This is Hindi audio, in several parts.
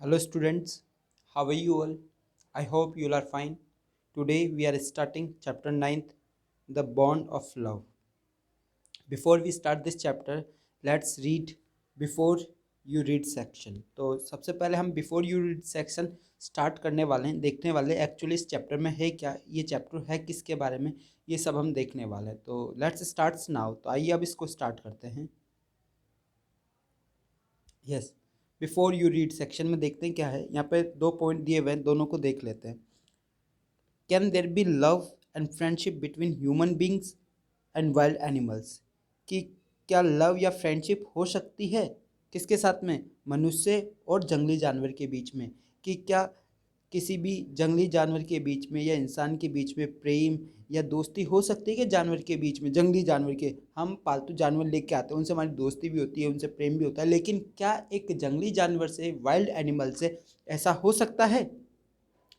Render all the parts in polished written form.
Hello students, how are you all? I hope you all are fine. Today we are starting chapter 9th, The Bond of Love. Before we start this chapter, let's read before you read section. तो सबसे पहले हम before you read section start करने वाले हैं, देखने वाले एक्चुअली इस चैप्टर में है क्या, ये चैप्टर है किसके बारे में, ये सब हम देखने वाले हैं। तो लेट्स स्टार्ट नाउ। तो आइए अब इसको स्टार्ट करते हैं। Yes, before you read section में देखते हैं क्या है। यहाँ पे 2 पॉइंट दिए हुए हैं, दोनों को देख लेते हैं। Can there be love and friendship between human beings and wild animals? कि क्या लव या फ्रेंडशिप हो सकती है किसके साथ में, मनुष्य और जंगली जानवर के बीच में? कि क्या किसी भी जंगली जानवर के बीच में या इंसान के बीच में प्रेम या दोस्ती हो सकती है? कि जानवर के बीच में, जंगली जानवर के, हम पालतू जानवर लेके आते हैं, उनसे हमारी दोस्ती भी होती है, उनसे प्रेम भी होता है, लेकिन क्या एक जंगली जानवर से, वाइल्ड एनिमल से ऐसा हो सकता है?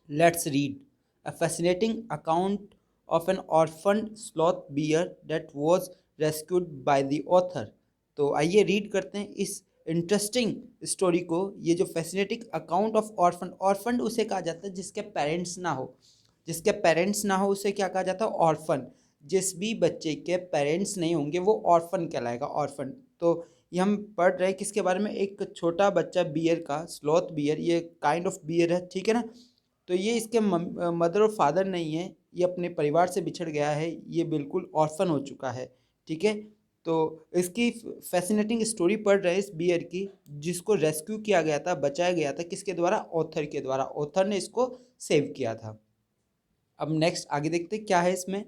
Let's read a fascinating account of an orphaned sloth bear that was rescued by the author. तो आइए रीड करते हैं इस इंटरेस्टिंग स्टोरी को। ये जो fascinating account of orphan, orphan उसे कहा जाता है जिसके पेरेंट्स ना हो, जिसके पेरेंट्स ना हो उसे क्या कहा जाता है? ऑर्फन। जिस भी बच्चे के पेरेंट्स नहीं होंगे वो ऑर्फन कहलाएगा, ऑर्फन। तो ये हम पढ़ रहे हैं किसके बारे में? एक छोटा बच्चा बियर का, स्लॉथ बियर, ये काइंड ऑफ बियर है, ठीक है ना। तो ये इसके मदर और फादर नहीं है, ये अपने परिवार से बिछड़ गया है, ये बिल्कुल ऑर्फन हो चुका है, ठीक है। तो इसकी फैसिनेटिंग स्टोरी पढ़ रहे हैं इस बियर की, जिसको रेस्क्यू किया गया था, बचाया गया था, किसके द्वारा? ऑथर के द्वारा। ऑथर ने इसको सेव किया था। अब नेक्स्ट आगे देखते क्या है इसमें।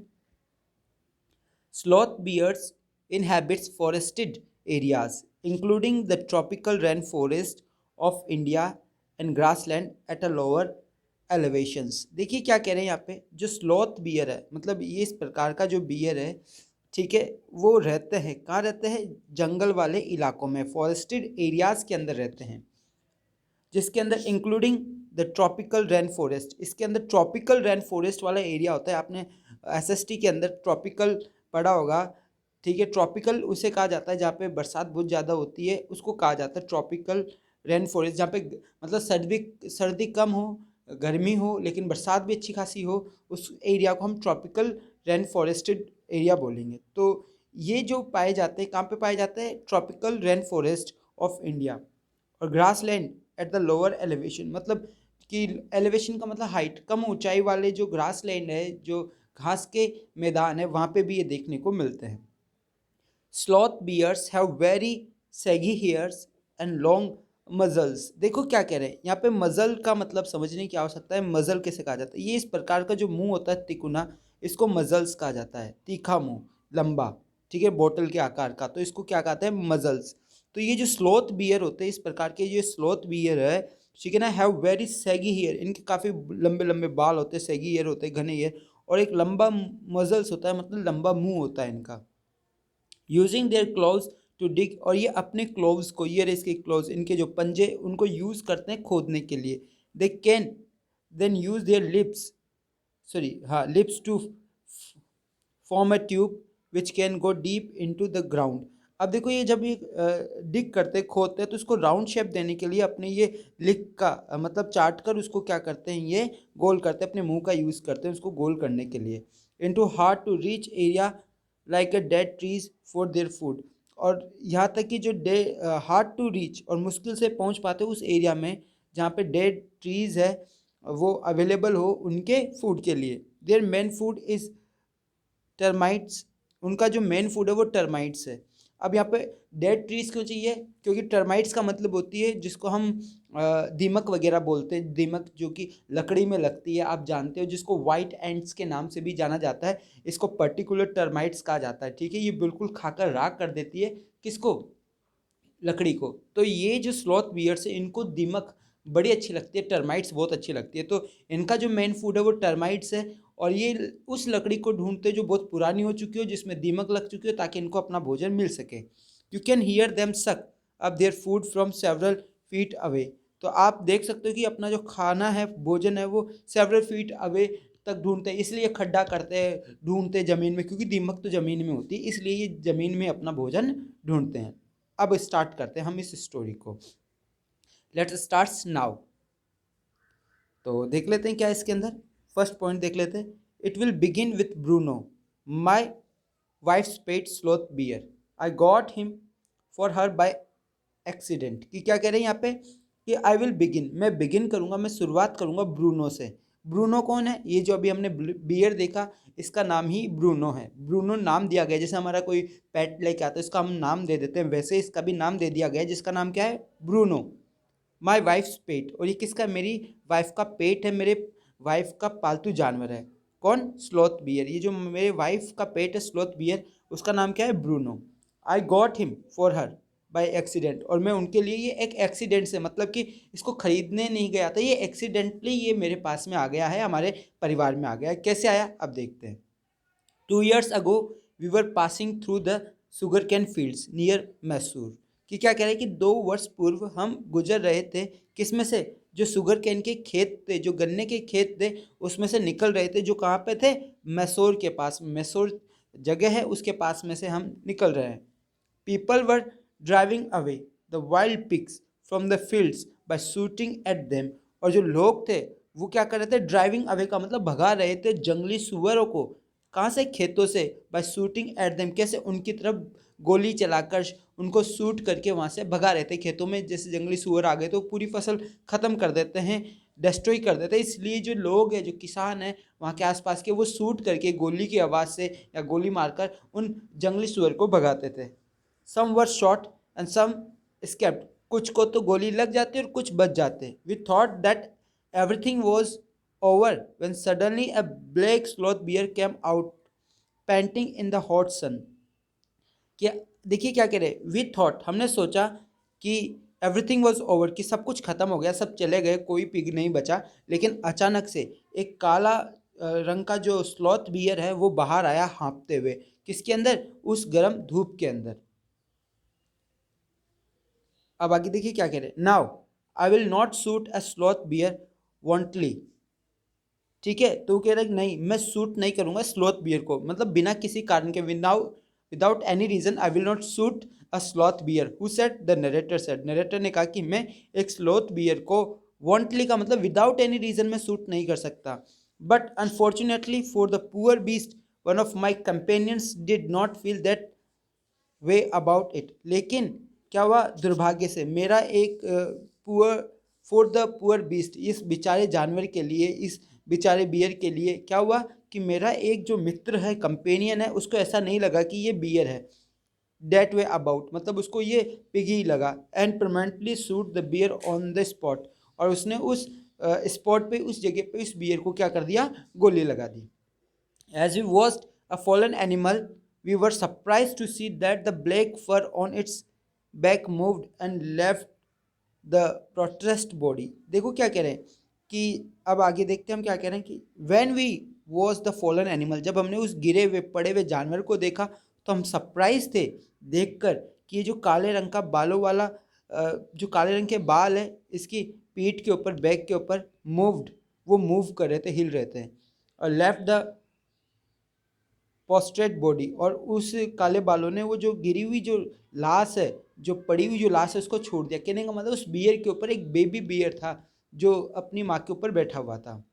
Sloth bears inhabits forested areas including the tropical rainforest of India and grassland at a lower elevations। देखिए क्या कह रहे हैं यहाँ पे, जो स्लॉथ बियर है, मतलब ये इस प्रकार का जो बियर है, ठीक है, वो रहते हैं कहाँ? रहते हैं जंगल वाले इलाकों में, फॉरेस्टेड एरियाज के अंदर रहते हैं, जिसके अंदर including the tropical rain forest. इसके अंदर ट्रॉपिकल रेन फॉरेस्ट वाला एरिया होता है। आपने एसएसटी के अंदर ट्रॉपिकल पढ़ा होगा, ठीक है। ट्रॉपिकल उसे कहा जाता है जहाँ पे बरसात बहुत ज़्यादा होती है, उसको कहा जाता है ट्रॉपिकल रेन फॉरेस्ट। जहाँ पे मतलब सर्दी कम हो, गर्मी हो, लेकिन बरसात भी अच्छी खासी हो, उस एरिया को हम ट्रॉपिकल रेन फॉरेस्टेड एरिया बोलेंगे। तो ये जो पाए जाते हैं, कहाँ पे पाए जाते हैं? Tropical rain forest of India. और grassland at the lower elevation, मतलब कि एलिवेशन का मतलब हाइट, कम ऊंचाई वाले जो ग्रास लैंड है, जो घास के मैदान है, वहाँ पे भी ये देखने को मिलते हैं। Sloth bears have very shaggy hairs and long muzzles. देखो क्या कह रहे हैं यहाँ पे, मजल का मतलब समझने की आवश्यकता है। मजल कैसे कहा जाता है? ये इस प्रकार का जो मुंह होता है तिकोना, इसको मजल्स कहा जाता है। तीखा मुंह, लंबा, ठीक है, बोतल के आकार का, तो इसको क्या कहते हैं? मजल्स। तो ये जो स्लोथ बियर होते हैं, इस प्रकार के जो स्लोथ बियर है, ठीक है ना, हैव वेरी सैगी हेयर, इनके काफ़ी लंबे लंबे बाल होते हैं, सैगी हेयर होते हैं, घने हेयर, और एक लंबा मजल्स होता है, मतलब लंबा मुंह होता है इनका। Using their claws to dig, और ये अपने क्लोव्स को, ये इसके क्लोव्स, इनके जो पंजे, उनको यूज़ करते हैं खोदने के लिए। They can then use their lips, sorry हाँ, lips to form a tube which can go deep into the ground. अब देखो ये जब ये डिग करते हैं, खोदते हैं, तो इसको राउंड शेप देने के लिए अपने ये लिक का मतलब चाट कर उसको क्या करते हैं? ये गोल करते हैं, अपने मुंह का यूज़ करते हैं उसको गोल करने के लिए। Into hard to reach area like a dead trees for their food. और यहाँ तक कि जो हार्ड टू रीच, और मुश्किल से पहुँच पाते उस एरिया में जहाँ पे डेड ट्रीज है, वो अवेलेबल हो उनके फूड के लिए। Their main food is termites. उनका जो मेन फूड है वो टर्माइट्स है। अब यहाँ पे डेड ट्रीज क्यों चाहिए? क्योंकि टर्माइट्स का मतलब होती है जिसको हम दीमक वगैरह बोलते हैं, दीमक जो कि लकड़ी में लगती है, आप जानते हो, जिसको वाइट एंड्स के नाम से भी जाना जाता है। इसको पर्टिकुलर टर्माइट्स कहा जाता है, ठीक है। ये बिल्कुल खाकर राख कर देती है किसको? लकड़ी को। तो ये जो स्लॉथ बियर्स है, इनको दीमक बड़ी अच्छी लगती है, टर्माइट्स बहुत अच्छी लगती है। तो इनका जो मेन फूड है वो टर्माइट्स है, और ये उस लकड़ी को ढूंढते जो बहुत पुरानी हो चुकी हो, जिसमें दीमक लग चुकी हो, ताकि इनको अपना भोजन मिल सके। यू कैन हियर देम सक up their food from several feet away. तो आप देख सकते हो कि अपना जो खाना है, भोजन है, वो सेवरल फीट अवे तक ढूंढते हैं। इसलिए खड्डा करते हैं, ढूंढते हैं ज़मीन में, क्योंकि दीमक तो ज़मीन में होती है, इसलिए ये ज़मीन में अपना भोजन ढूंढते हैं। अब स्टार्ट करते हैं हम इस स्टोरी को। Let's start now. तो देख लेते हैं क्या है इसके अंदर। फर्स्ट पॉइंट देख लेते हैं। It will begin with Bruno, my wife's pet sloth bear, I got him for her by accident. कि क्या कह रहे हैं यहाँ पे कि आई विल बिगिन, मैं बिगिन करूँगा, मैं शुरुआत करूँगा ब्रूनो से। ब्रूनो कौन है? ये जो अभी हमने बियर देखा, इसका नाम ही ब्रूनो है। ब्रूनो नाम दिया गया, जैसे हमारा कोई पेट लेके आता है इसका हम नाम दे देते हैं, वैसे इसका भी नाम दे दिया गया है जिसका नाम क्या है? ब्रूनो। माई वाइफ्स पेट, और ये किसका? मेरी वाइफ का पेट है, मेरे वाइफ का पालतू जानवर है। कौन? Sloth beer. ये जो मेरे वाइफ का पेट है स्लोथ बियर, उसका नाम क्या है? Bruno. I got him for her by accident, और मैं उनके लिए ये एक एक्सीडेंट से, मतलब कि इसको खरीदने नहीं गया था, ये एक्सीडेंटली ये मेरे पास में आ गया है, हमारे परिवार में आ गया है। कैसे आया अब देखते हैं। 2 years ago we were passing through the sugarcane fields near Mysore. कि क्या कह रहे हैं कि 2 वर्ष पूर्व हम गुजर रहे थे, किस में से? जो शुगर कैन के खेत थे, जो गन्ने के खेत थे, उसमें से निकल रहे थे, जो कहाँ पे थे? मैसूर के पास। मैसूर जगह है, उसके पास में से हम निकल रहे हैं। People were driving away the wild pigs from the fields by shooting at them, और जो लोग थे वो क्या कर रहे थे? ड्राइविंग अवे का मतलब भगा रहे थे जंगली सुअरों को। कहाँ से? खेतों से। बाय शूटिंग एट देम, कैसे? उनकी तरफ गोली चलाकर उनको शूट करके वहाँ से भगा रहे थे। खेतों में जैसे जंगली सुअर आ गए तो पूरी फसल ख़त्म कर देते हैं, डिस्ट्रॉय कर देते हैं, इसलिए जो लोग हैं, जो किसान हैं वहाँ के आसपास के, वो शूट करके गोली की आवाज़ से या गोली मारकर उन जंगली सुअर को भगाते थे। सम वर शॉट एंड सम escaped, कुछ को तो गोली लग जाती और कुछ बच जाते। We thought that everything was over when suddenly a black sloth bear came out panting in the hot sun. क्या देखिए क्या कह रहे? वी थॉट, हमने सोचा कि एवरीथिंग वॉज ओवर, कि सब कुछ खत्म हो गया, सब चले गए, कोई पिग नहीं बचा। लेकिन अचानक से एक काला रंग का जो स्लॉथ बियर है वो बाहर आया हाँफते हुए। किसके अंदर? उस गर्म धूप के अंदर। अब आगे देखिए क्या कह रहे। Now I will not shoot a sloth bear wantonly. ठीक है, तो वो कह रहा है कि नहीं, मैं शूट नहीं करूंगा स्लॉथ बियर को, मतलब बिना किसी कारण के, without any reason I will not shoot a sloth bear. Who said? The narrator said. Narrator ने कहा कि मैं एक स्लॉथ बियर को वॉन्टली का मतलब विदाउट एनी रीजन में शूट नहीं कर सकता। But unfortunately for the poor beast one of my companions did not feel that way about it. लेकिन क्या हुआ? दुर्भाग्य से मेरा एक poor, for the poor beast, इस बेचारे जानवर के लिए, इस बेचारे बियर के लिए क्या हुआ कि मेरा एक जो मित्र है, कंपेनियन है, उसको ऐसा नहीं लगा कि ये बियर है। डेट वे अबाउट मतलब उसको ये पिगी लगा। And permanently shoot the bear on the spot, और उसने उस स्पॉट पे, उस जगह पे उस बियर को क्या कर दिया? गोली लगा दी। As we watched a fallen animal, we were surprised to see that the black fur on its back moved and left the prostrate body। देखो क्या कह रहे हैं कि अब आगे देखते हैं हम क्या कह रहे हैं कि when we watched the fallen animal, जब हमने उस गिरे हुए पड़े हुए जानवर को देखा तो हम सरप्राइज थे देखकर कि ये जो काले रंग का बालों वाला जो काले रंग के बाल है, इसकी पीठ के ऊपर, बैक के ऊपर मूव्ड, वो मूव कर रहे थे, हिल रहे थे। और लेफ्ट द पोस्ट्रेट बॉडी, और उस काले बालों ने वो जो गिरी हुई जो लाश है, जो पड़ी हुई जो लाश है, उसको छोड़ दिया। कहने का मतलब उस बियर के ऊपर एक बेबी बियर था जो अपनी माँ के ऊपर बैठा हुआ था।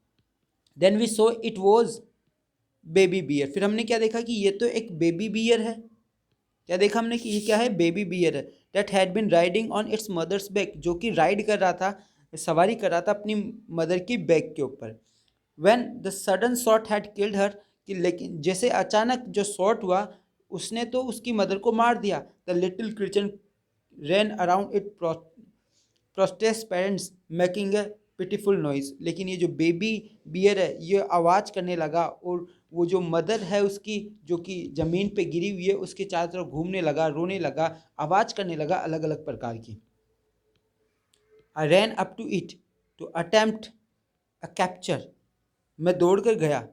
Then we saw it was baby bear. फिर हमने क्या देखा कि ये तो एक बेबी बियर है। क्या देखा हमने कि ये क्या है? बेबी बियर है। That had been riding on its mother's back, जो कि राइड कर रहा था, सवारी कर रहा था अपनी मदर की बैक के ऊपर। When the sudden shot had killed her, कि लेकिन जैसे अचानक जो शॉट हुआ उसने तो उसकी मदर को मार दिया। The little creature ran around it prostrate parents making a pitiful noise. लेकिन ये जो बेबी बियर है ये आवाज़ करने लगा, और वो जो मदर है उसकी, जो कि ज़मीन पे गिरी हुई है, उसके चारों तरफ घूमने लगा, रोने लगा, आवाज़ करने लगा अलग अलग प्रकार की। I ran up to it to attempt a capture, मैं दौड़ कर गया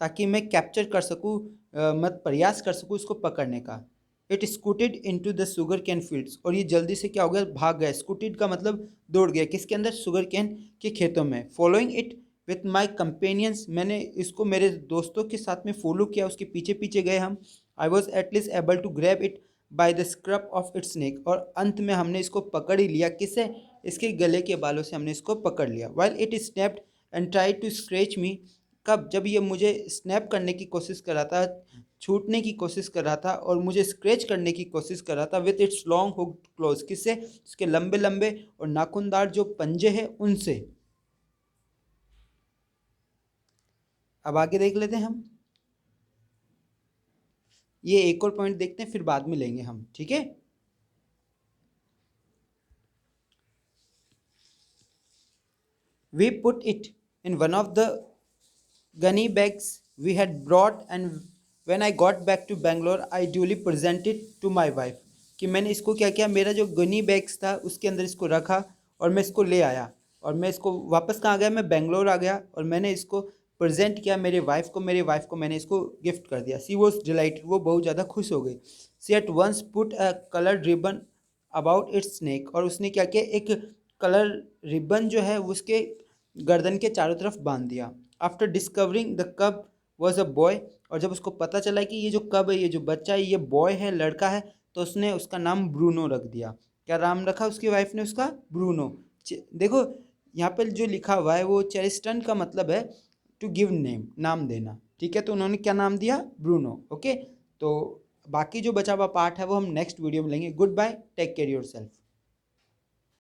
ताकि मैं कैप्चर कर सकूँ, मैं प्रयास कर सकूँ इसको पकड़ने का। It scooted into the sugar cane fields, और ये जल्दी से क्या हो गया? भाग गया। स्कूटेड का मतलब दौड़ गया। किसके अंदर? शुगर कैन के खेतों में। Following it with my companions, मैंने इसको मेरे दोस्तों के साथ में फॉलो किया, उसके पीछे पीछे गए हम। I was at least able to grab it by the scruff of its neck, और अंत में हमने इसको पकड़ ही लिया। किससे? इसके गले के बालों से हमने इसको पकड़ लिया। While it snapped and try to scratch me. कब? जब ये मुझे स्नैप करने की कोशिश कर रहा था, छूटने की कोशिश कर रहा था और मुझे स्क्रैच करने की कोशिश कर रहा था with its long hooked close. किससे? इसके लंबे लंबे और नाखूनदार जो पंजे हैं उनसे। अब आगे देख लेते हैं हम, ये एक और पॉइंट देखते हैं फिर बाद में लेंगे हम, ठीक है। We put it in one of the gunny bags we had brought, and when I got back to Bangalore I duly presented to my wife। कि मैंने इसको क्या किया, मेरा जो गनी बैग्स था उसके अंदर इसको रखा और मैं इसको ले आया और मैं इसको वापस कहाँ गया, मैं बेंगलोर आ गया और मैंने इसको प्रेजेंट किया मेरे वाइफ को। मेरे वाइफ को मैंने इसको गिफ्ट कर दिया। सी वॉज डिलाइटेड, वो बहुत ज़्यादा खुश हो गई। She at once put a coloured ribbon about its neck, और उसने क्या किया, एक कलर रिबन जो है उसके गर्दन के चारों तरफ बांध दिया। आफ्टर डिस्कवरिंग द कब वॉज अ बॉय, और जब उसको पता चला कि ये जो कब है, ये जो बच्चा है, ये बॉय है, लड़का है, तो उसने उसका नाम ब्रूनो रख दिया। क्या नाम रखा उसकी वाइफ ने? उसका ब्रूनो। देखो यहाँ पर जो लिखा हुआ है वो चेरिस्टन का मतलब है टू गिव नेम, नाम देना, ठीक है। तो उन्होंने क्या नाम दिया? ब्रूनो। ओके, तो बाकी जो बचा हुआ पार्ट है वो हम नेक्स्ट वीडियो में लेंगे। Goodbye, take care your self.